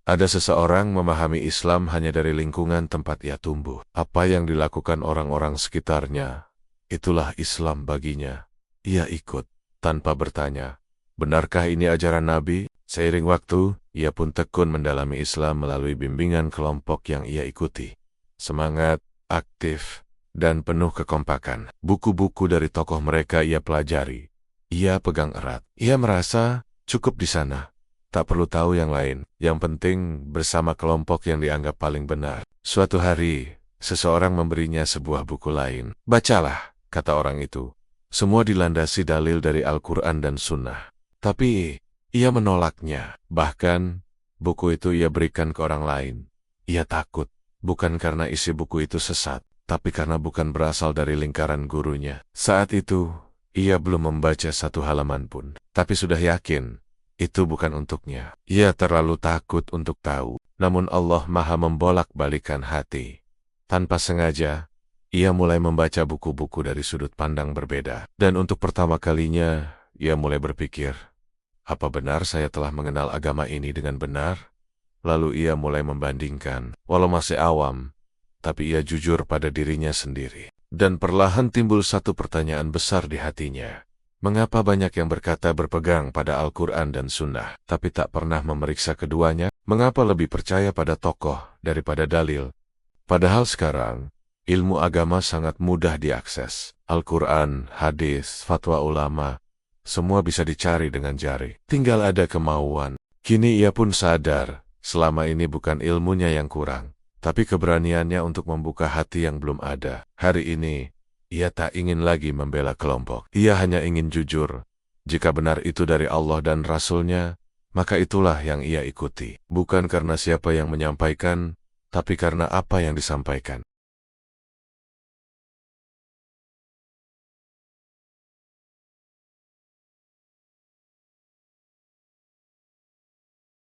Ada seseorang memahami Islam hanya dari lingkungan tempat ia tumbuh. Apa yang dilakukan orang-orang sekitarnya, itulah Islam baginya. Ia ikut, tanpa bertanya, benarkah ini ajaran Nabi? Seiring waktu, ia pun tekun mendalami Islam melalui bimbingan kelompok yang ia ikuti. Semangat, aktif, dan penuh kekompakan. Buku-buku dari tokoh mereka ia pelajari. Ia pegang erat. Ia merasa cukup di sana. Tak perlu tahu yang lain. Yang penting bersama kelompok yang dianggap paling benar. Suatu hari, seseorang memberinya sebuah buku lain. Bacalah, kata orang itu. Semua dilandasi dalil dari Al-Quran dan Sunnah. Tapi ia menolaknya. Bahkan, buku itu ia berikan ke orang lain. Ia takut, bukan karena isi buku itu sesat, tapi karena bukan berasal dari lingkaran gurunya. Saat itu, ia belum membaca satu halaman pun, tapi sudah yakin, itu bukan untuknya. Ia terlalu takut untuk tahu, namun Allah Maha membolak-balikan hati. Tanpa sengaja, ia mulai membaca buku-buku dari sudut pandang berbeda. Dan untuk pertama kalinya, ia mulai berpikir, apa benar saya telah mengenal agama ini dengan benar? Lalu ia mulai membandingkan, walau masih awam, tapi ia jujur pada dirinya sendiri. Dan perlahan timbul satu pertanyaan besar di hatinya. Mengapa banyak yang berkata berpegang pada Al-Quran dan Sunnah, tapi tak pernah memeriksa keduanya? Mengapa lebih percaya pada tokoh daripada dalil? Padahal sekarang, ilmu agama sangat mudah diakses. Al-Quran, hadis, fatwa ulama, semua bisa dicari dengan jari. Tinggal ada kemauan. Kini ia pun sadar, selama ini bukan ilmunya yang kurang, tapi keberaniannya untuk membuka hati yang belum ada. Hari ini, ia tak ingin lagi membela kelompok. Ia hanya ingin jujur. Jika benar itu dari Allah dan Rasul-Nya, maka itulah yang ia ikuti. Bukan karena siapa yang menyampaikan, tapi karena apa yang disampaikan.